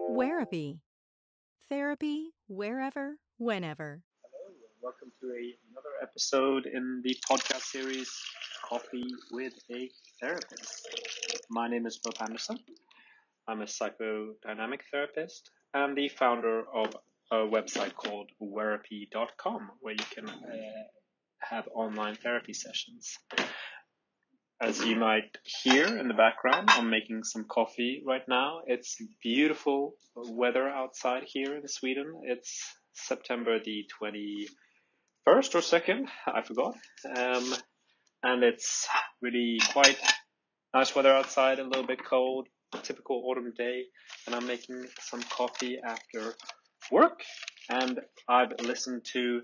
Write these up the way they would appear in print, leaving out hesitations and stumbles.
Wherapy. Therapy wherever, whenever. Hello, and welcome to another episode in the podcast series Coffee with a Therapist. My name is Bob Anderson. I'm a psychodynamic therapist and the founder of a website called Wherapy.com, where you can have online therapy sessions. As you might hear in the background, I'm making some coffee right now. It's beautiful weather outside here in Sweden. It's September the 21st or 2nd, I forgot. And it's really quite nice weather outside, a little bit cold, typical autumn day. And I'm making some coffee after work. And I've listened to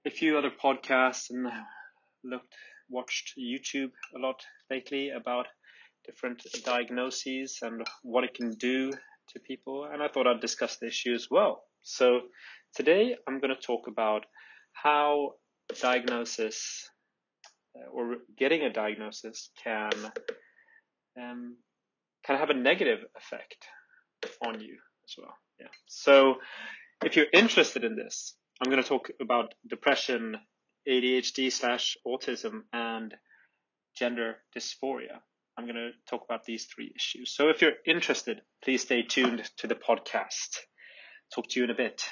a few other podcasts and watched YouTube a lot lately about different diagnoses and what it can do to people. And I thought I'd discuss the issue as well. So today I'm going to talk about how diagnosis or getting a diagnosis can have a negative effect on you as well. Yeah. So if you're interested in this, I'm going to talk about depression, ADHD/autism, and gender dysphoria. I'm going to talk about these three issues. So if you're interested, please stay tuned to the podcast. Talk to you in a bit.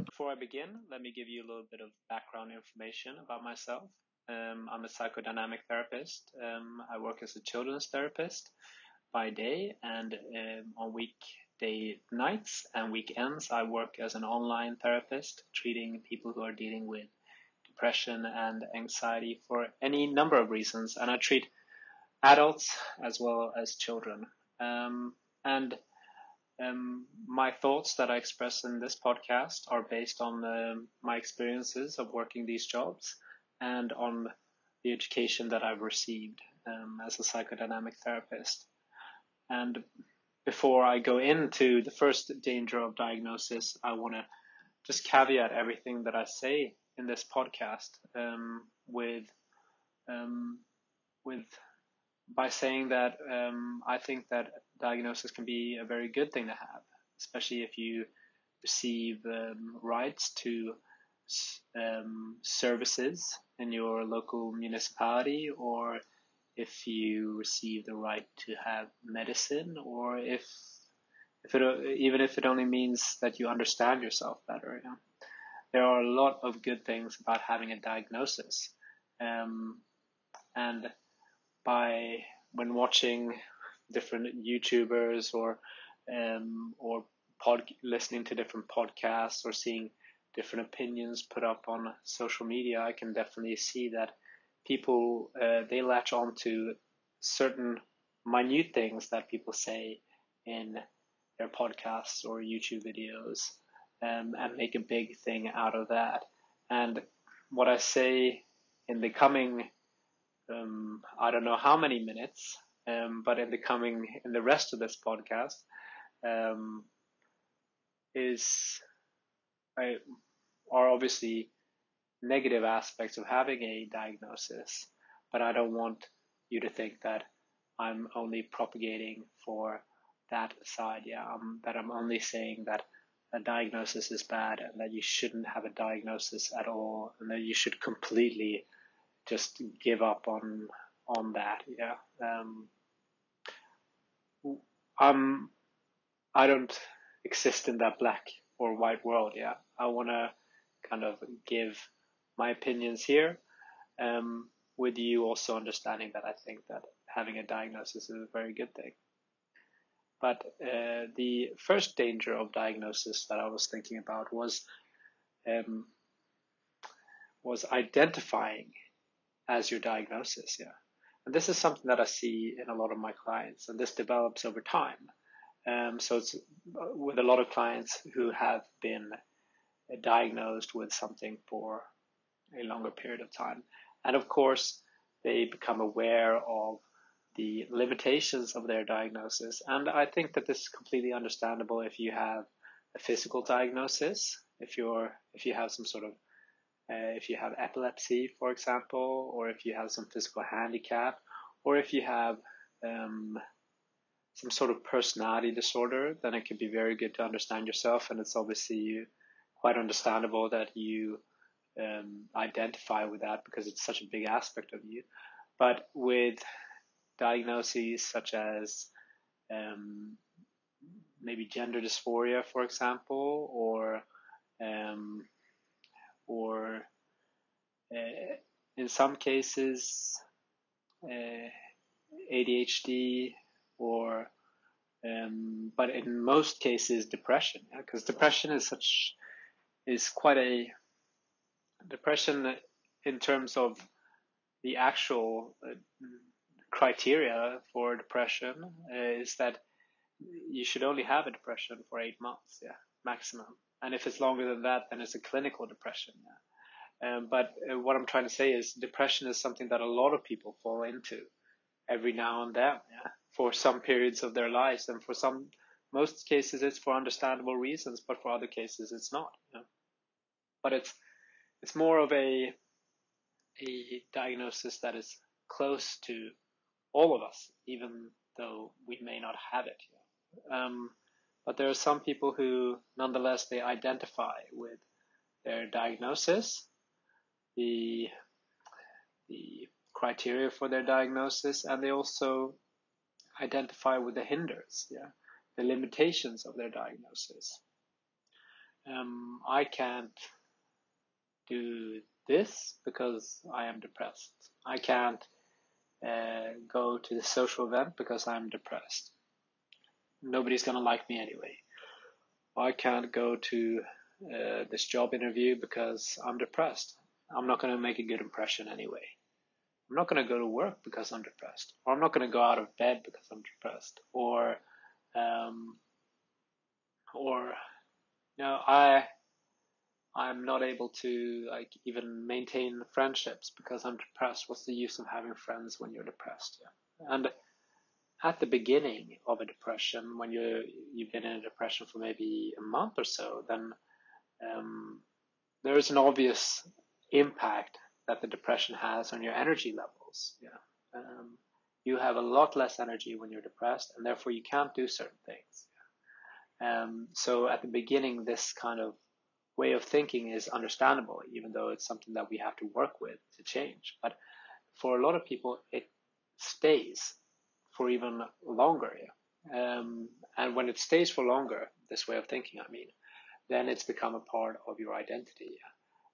Before I begin, let me give you a little bit of background information about myself. I'm a psychodynamic therapist. I work as a children's therapist by day, and on weekday nights and weekends I work as an online therapist, treating people who are dealing with depression and anxiety for any number of reasons, and I treat adults as well as children. And my thoughts that I express in this podcast are based on my experiences of working these jobs and on the education that I've received as a psychodynamic therapist. And before I go into the first danger of diagnosis, I want to just caveat everything that I say in this podcast by saying that I think that diagnosis can be a very good thing to have, especially if you receive rights to services in your local municipality, or if you receive the right to have medicine, or even if it only means that you understand yourself better. You know? There are a lot of good things about having a diagnosis, and when watching different YouTubers or listening to different podcasts or seeing different opinions put up on social media, I can definitely see that people they latch on to certain minute things that people say in their podcasts or YouTube videos, and make a big thing out of that. And what I say in the coming I don't know how many minutes, but in the rest of this podcast, are obviously negative aspects of having a diagnosis, but I don't want you to think that I'm only propagating for that side. Yeah, that I'm only saying that a diagnosis is bad and that you shouldn't have a diagnosis at all, and that you should completely just give up on that. Yeah. I don't exist in that black or white world. Yeah. I want to kind of give my opinions here, with you also understanding that I think that having a diagnosis is a very good thing. But the first danger of diagnosis that I was thinking about was identifying as your diagnosis. Yeah. And this is something that I see in a lot of my clients, and this develops over time. So it's with a lot of clients who have been diagnosed with something for a longer period of time. And of course, they become aware of the limitations of their diagnosis. And I think that this is completely understandable if you have a physical diagnosis, if you have some sort of if you have epilepsy, for example, or if you have some physical handicap, or if you have some sort of personality disorder, then it can be very good to understand yourself, and it's obviously quite understandable that you identify with that because it's such a big aspect of you. But with diagnoses such as maybe gender dysphoria, for example, or in some cases ADHD, or but in most cases depression, because depression is quite a depression in terms of the actual criteria for depression is that you should only have a depression for 8 months, maximum. And if it's longer than that, then it's a clinical depression. But what I'm trying to say is depression is something that a lot of people fall into every now and then, for some periods of their lives, and for most cases it's for understandable reasons, but for other cases it's not. But it's more of a diagnosis that is close to all of us, even though we may not have it. But there are some people who, nonetheless, they identify with their diagnosis, the criteria for their diagnosis, and they also identify with the hinders, the limitations of their diagnosis. I can't do this because I am depressed. I can't go to the social event because I'm depressed. Nobody's going to like me anyway. I can't go to this job interview because I'm depressed. I'm not going to make a good impression anyway. I'm not going to go to work because I'm depressed. Or I'm not going to go out of bed because I'm depressed. Or I'm not able to even maintain friendships because I'm depressed. What's the use of having friends when you're depressed? And at the beginning of a depression, when you've been in a depression for maybe a month or so, then there is an obvious impact that the depression has on your energy levels. You have a lot less energy when you're depressed, and therefore you can't do certain things. So at the beginning, this kind of way of thinking is understandable, even though it's something that we have to work with to change. But for a lot of people, it stays for even longer. And when it stays for longer, this way of thinking, then it's become a part of your identity.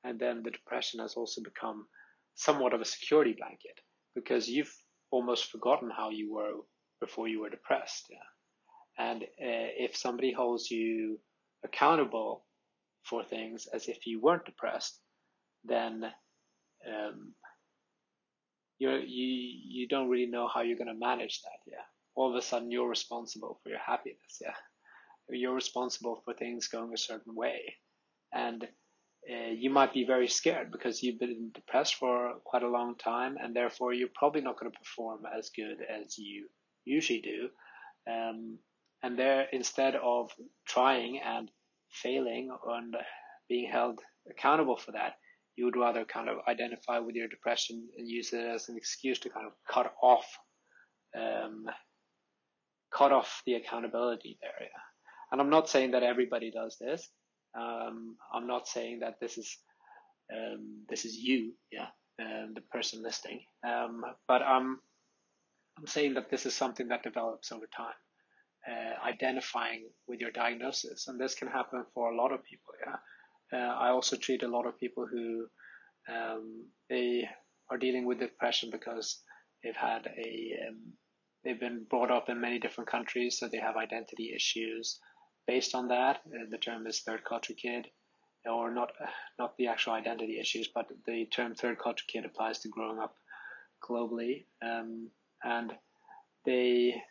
And then the depression has also become somewhat of a security blanket, because you've almost forgotten how you were before you were depressed. And if somebody holds you accountable for things as if you weren't depressed, then you don't really know how you're going to manage that. All of a sudden you're responsible for your happiness. You're responsible for things going a certain way, and you might be very scared because you've been depressed for quite a long time, and therefore you're probably not going to perform as good as you usually do. And there, instead of trying and failing and being held accountable for that, you would rather kind of identify with your depression and use it as an excuse to kind of cut off the accountability there. And I'm not saying that everybody does this. I'm not saying that this is you, the person listening. But I'm saying that this is something that develops over time. Identifying with your diagnosis, and this can happen for a lot of people. I also treat a lot of people who they are dealing with depression because they've been brought up in many different countries, so they have identity issues based on that. The term is third culture kid, or not the actual identity issues, but the term third culture kid applies to growing up globally, and they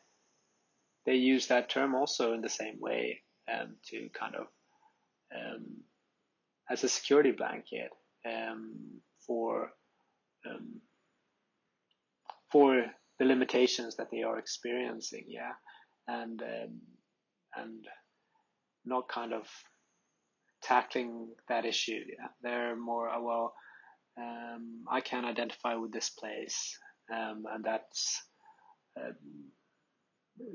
use that term also in the same way, to kind of as a security blanket for the limitations that they are experiencing, and not kind of tackling that issue. Yeah, they're more I can identify with this place, and that's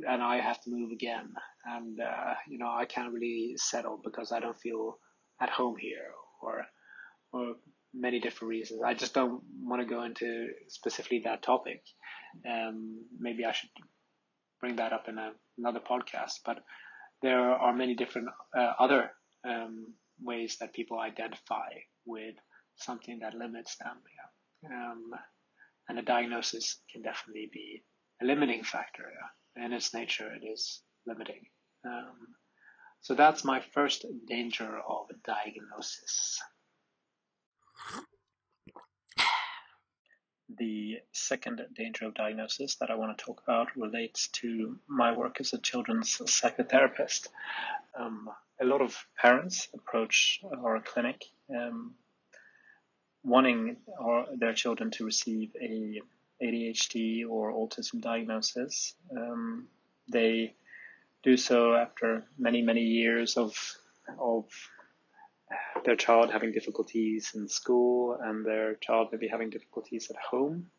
and I have to move again, and I can't really settle because I don't feel at home here, or many different reasons. I just don't want to go into specifically that topic. Maybe I should bring that up in another podcast. But there are many different other ways that people identify with something that limits them. Yeah. And a diagnosis can definitely be a limiting factor. Yeah. In its nature, it is limiting. So that's my first danger of a diagnosis. The second danger of diagnosis that I want to talk about relates to my work as a children's psychotherapist. A lot of parents approach our clinic wanting their children to receive a ADHD or autism diagnosis. They do so after many, many years of their child having difficulties in school and their child maybe having difficulties at home.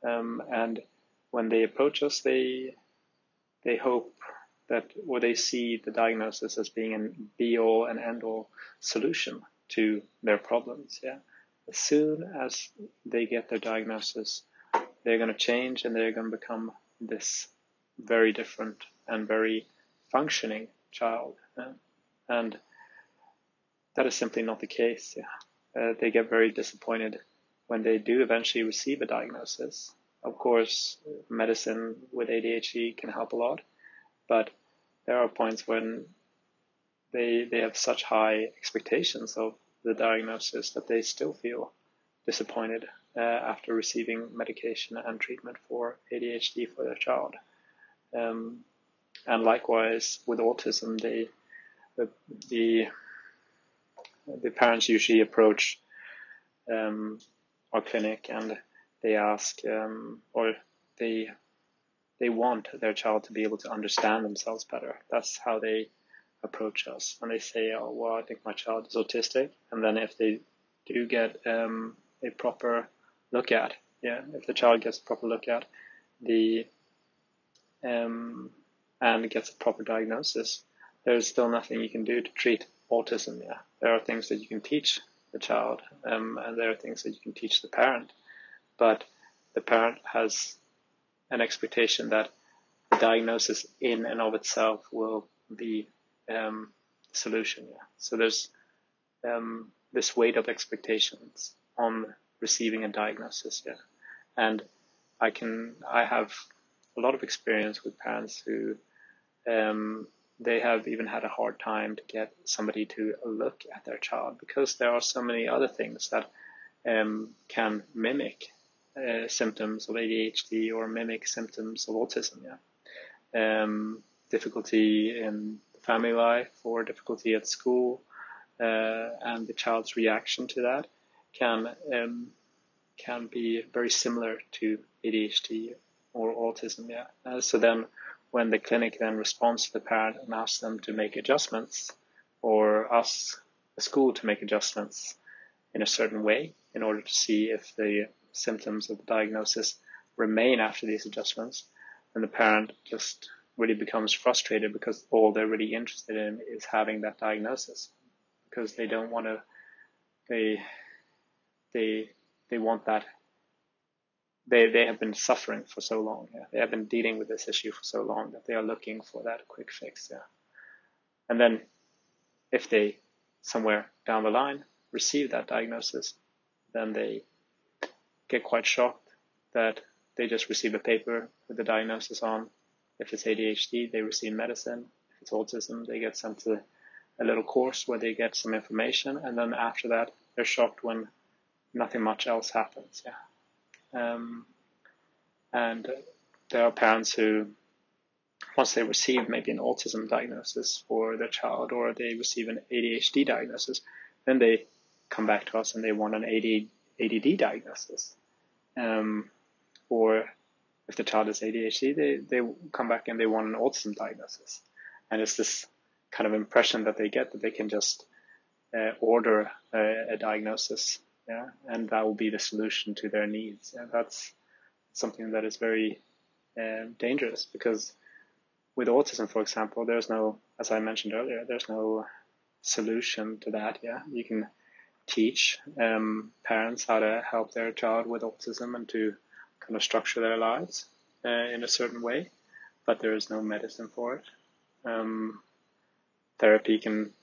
And when they approach us, they hope that, or they see the diagnosis as being a be-all and end-all solution to their problems. Yeah. As soon as they get their diagnosis, they're going to change and they're going to become this very different and very functioning child. And that is simply not the case. Yeah. They get very disappointed when they do eventually receive a diagnosis. Of course, medicine with ADHD can help a lot, but there are points when they have such high expectations of the diagnosis that they still feel disappointed after receiving medication and treatment for ADHD for their child. And likewise with autism, the parents usually approach our clinic and they ask, or they want their child to be able to understand themselves better. That's how they approach us. And they say, oh, well, I think my child is autistic. And then if they do get a proper look at, if the child gets a proper look at and gets a proper diagnosis, there's still nothing you can do to treat autism. Yeah, there are things that you can teach the child, and there are things that you can teach the parent, but the parent has an expectation that the diagnosis in and of itself will be the solution. Yeah. So there's this weight of expectations on receiving a diagnosis. Yeah. And I have a lot of experience with parents who they have even had a hard time to get somebody to look at their child because there are so many other things that can mimic symptoms of ADHD or mimic symptoms of autism. Yeah. Difficulty in family life or difficulty at school, and the child's reaction to that can be very similar to ADHD or autism. Yeah. So then when the clinic then responds to the parent and asks them to make adjustments or asks the school to make adjustments in a certain way in order to see if the symptoms of the diagnosis remain after these adjustments, then the parent just really becomes frustrated because all they're really interested in is having that diagnosis, because they don't want to, they want that. They have been suffering for so long. Yeah. They have been dealing with this issue for so long that they are looking for that quick fix. Yeah. And then if they somewhere down the line receive that diagnosis, then they get quite shocked that they just receive a paper with the diagnosis on. If it's ADHD, they receive medicine. If it's autism, they get sent to a little course where they get some information. And then after that, they're shocked when nothing much else happens. Yeah. And there are parents who, once they receive maybe an autism diagnosis for their child, or they receive an ADHD diagnosis, then they come back to us and they want an ADD diagnosis. Or if the child is ADHD, they come back and they want an autism diagnosis. And it's this kind of impression that they get that they can just order a diagnosis, yeah, and that will be the solution to their needs. And that's something that is very dangerous, because with autism, for example, there's no, as I mentioned earlier, there's no solution to that. Yeah, you can teach parents how to help their child with autism and to kind of structure their lives in a certain way, but there is no medicine for it. Therapy can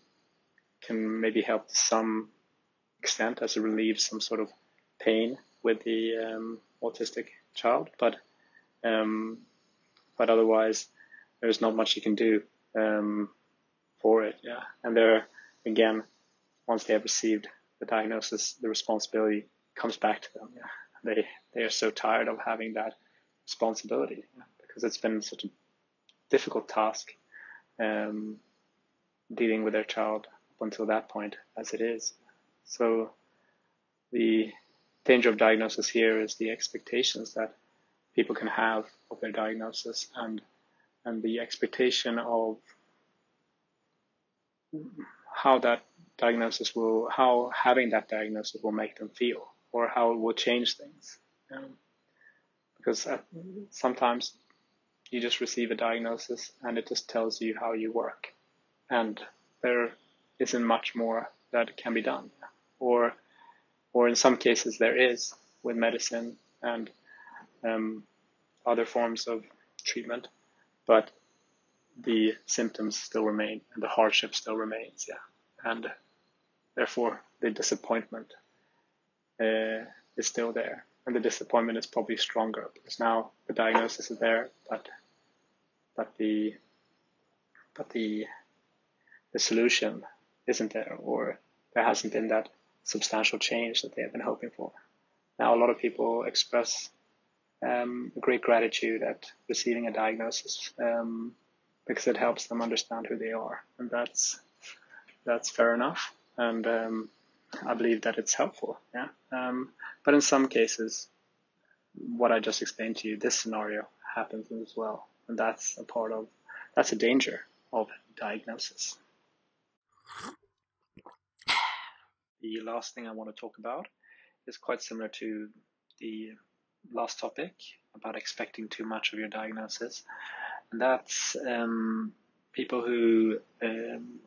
maybe help to some extent as it relieves some sort of pain with the autistic child, but otherwise there's not much you can do for it. Yeah, and there again, once they have received the diagnosis, the responsibility comes back to them. Yeah, they are so tired of having that responsibility, because it's been such a difficult task dealing with their child up until that point as it is. So the danger of diagnosis here is the expectations that people can have of their diagnosis, and the expectation of how having that diagnosis will make them feel, or how it will change things. Because sometimes you just receive a diagnosis and it just tells you how you work, and there isn't much more that can be done, or in some cases there is with medicine and other forms of treatment, but the symptoms still remain and the hardship still remains. Yeah, and therefore the disappointment is still there, and the disappointment is probably stronger because now the diagnosis is there, but the solution isn't there, or there hasn't been that substantial change that they have been hoping for. Now, a lot of people express great gratitude at receiving a diagnosis because it helps them understand who they are, and that's fair enough, and I believe that it's helpful. Yeah, but in some cases, what I just explained to you, this scenario happens as well, and that's a danger of diagnosis. The last thing I want to talk about is quite similar to the last topic about expecting too much of your diagnosis, and that's people who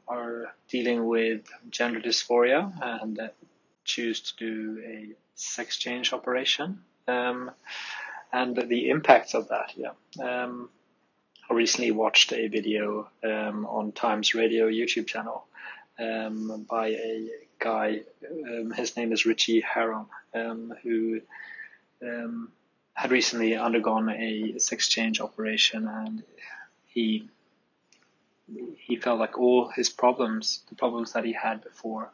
are dealing with gender dysphoria and choose to do a sex change operation, and the impacts of that. Yeah, I recently watched a video on Times Radio YouTube channel by a guy. His name is Richie Harron, who had recently undergone a sex change operation, and he felt like all his problems, the problems that he had before,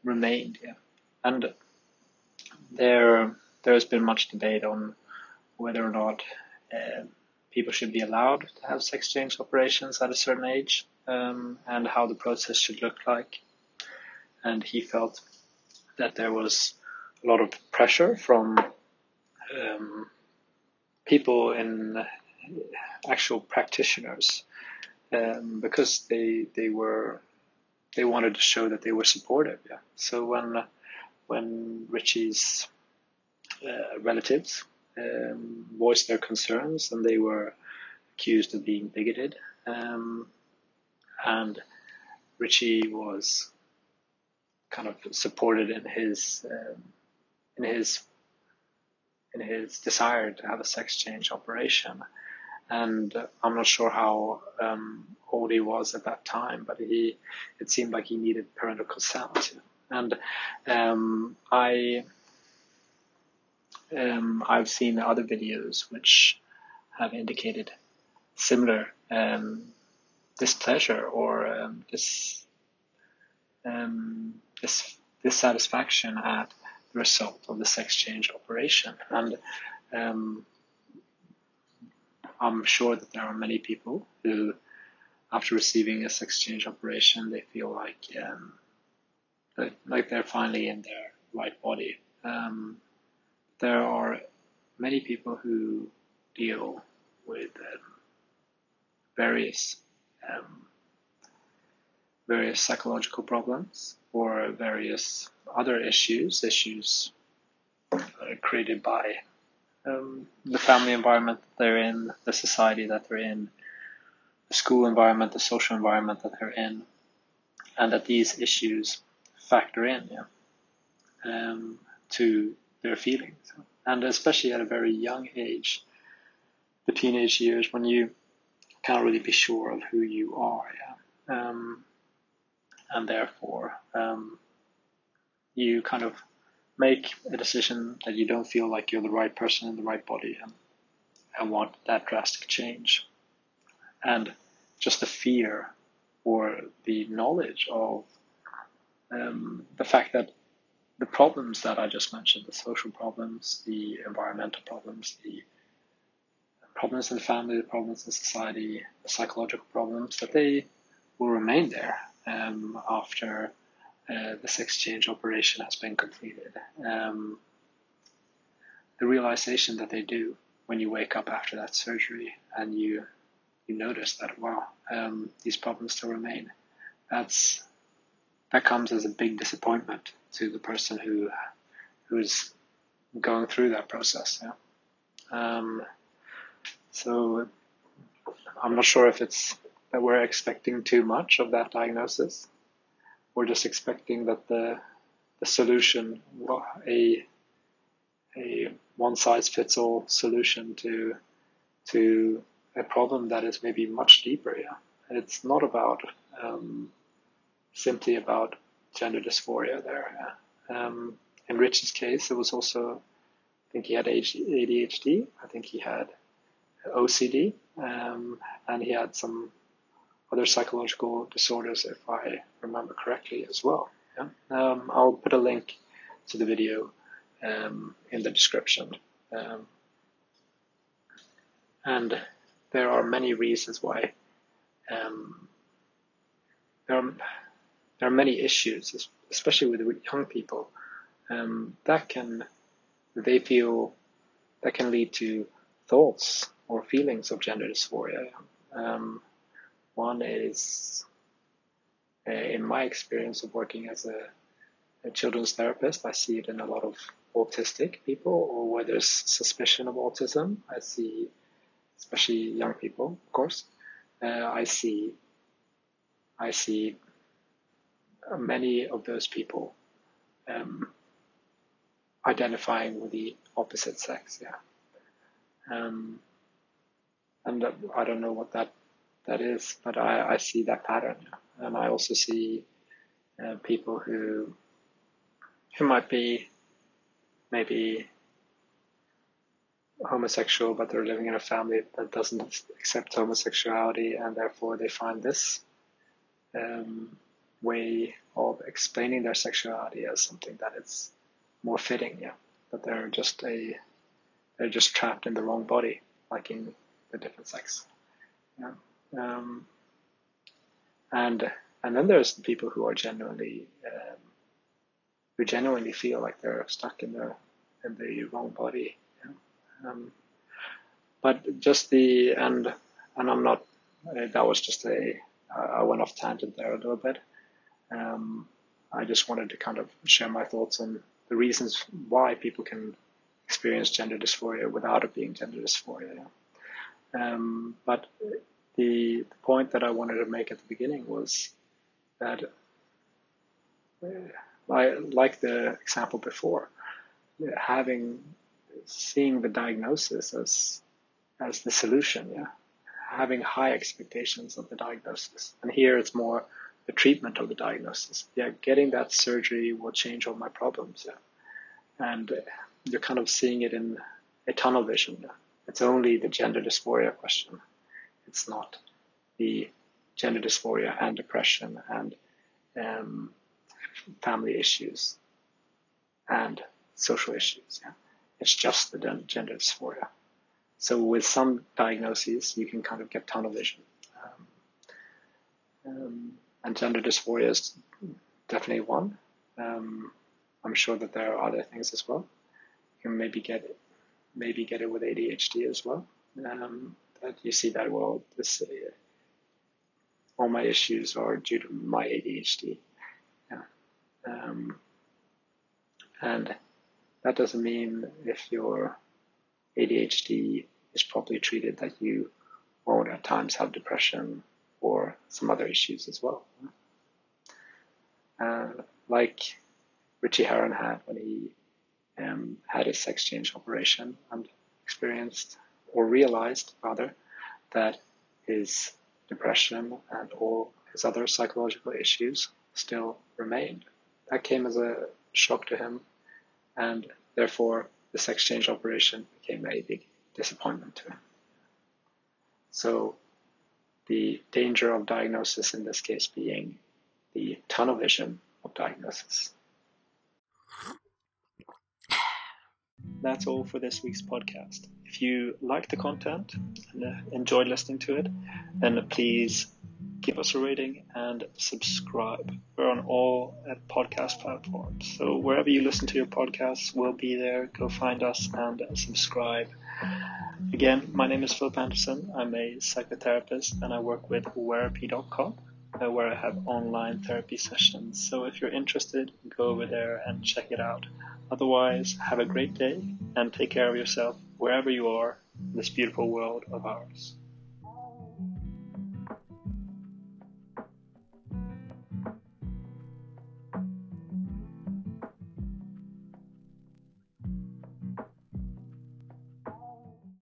remained. Yeah. And there's been much debate on whether or not people should be allowed to have sex change operations at a certain age, and how the process should look like. And he felt that there was a lot of pressure from people in actual practitioners, because they wanted to show that they were supportive. Yeah. So when Richie's relatives voiced their concerns, and they were accused of being bigoted, and Richie was kind of supported in his desire to have a sex change operation. And I'm not sure how old he was at that time, but it seemed like he needed parental consent. And I've seen other videos which have indicated similar displeasure or dissatisfaction at the result of the sex change operation. And I'm sure that there are many people who, after receiving a sex change operation, they feel like they're finally in their right body. There are many people who deal with various various psychological problems or various other issues created by the family environment that they're in, the society that they're in, the school environment, the social environment that they're in, and that these issues factor in to their feelings. And especially at a very young age, the teenage years, when you can't really be sure of who you are, and therefore you kind of make a decision that you don't feel like you're the right person in the right body and want that drastic change. And just the fear or the knowledge of the fact that the problems that I just mentioned, the social problems, the environmental problems, the problems in the family, the problems in society, the psychological problems, that they will remain there after the sex change operation has been completed. The realization that they do when you wake up after that surgery and you notice that, wow, these problems still remain. That comes as a big disappointment to the person who's going through that process. So I'm not sure if it's that we're expecting too much of that diagnosis. We're just expecting that the solution, a one-size-fits-all solution to a problem that is maybe much deeper. It's not about simply about gender dysphoria there. In Rich's case, it was also, I think he had ADHD, I think he had OCD, and he had some other psychological disorders, if I remember correctly, as well. I'll put a link to the video in the description. And there are many reasons why there are many issues, especially with young people, that can lead to thoughts or feelings of gender dysphoria. One is, in my experience of working as a children's therapist, I see it in a lot of autistic people, or where there's suspicion of autism. I see, especially young people, of course. I see many of those people identifying with the opposite sex. And I don't know what that is, but I see that pattern. And I also see people who might be maybe homosexual, but they're living in a family that doesn't accept homosexuality, and therefore they find this way of explaining their sexuality as something that is more fitting. That they're just trapped in the wrong body, liking the different sex. And then there's the people who are genuinely feel like they're stuck in the wrong body. But just and I'm not. That was just I went off tangent there a little bit. I just wanted to kind of share my thoughts on the reasons why people can experience gender dysphoria without it being gender dysphoria. But the point that I wanted to make at the beginning was that, like the example before, seeing the diagnosis as the solution, having high expectations of the diagnosis. And here it's more the treatment of the diagnosis. Getting that surgery will change all my problems. And you're kind of seeing it in a tunnel vision. It's only the gender dysphoria question. It's not the gender dysphoria and depression and family issues and social issues. It's just the gender dysphoria. So with some diagnoses, you can kind of get tunnel vision. And gender dysphoria is definitely one. I'm sure that there are other things as well. You can maybe get it with ADHD as well. That you see that, well, all my issues are due to my ADHD. Yeah. And that doesn't mean if your ADHD is properly treated that you won't at times have depression or some other issues as well. Like Richie Herron had when he had his sex change operation and experienced, or realized rather, that his depression and all his other psychological issues still remained. That came as a shock to him, and therefore the sex change operation became a big disappointment to him. So the danger of diagnosis in this case being the tunnel vision of diagnosis. That's all for this week's podcast. If you like the content and enjoyed listening to it, then please give us a rating and subscribe. We're on all podcast platforms. So wherever you listen to your podcasts, we'll be there. Go find us and subscribe. Again, my name is Philip Anderson. I'm a psychotherapist and I work with Wherapy.com, where I have online therapy sessions. So if you're interested, go over there and check it out. Otherwise, have a great day and take care of yourself wherever you are in this beautiful world of ours.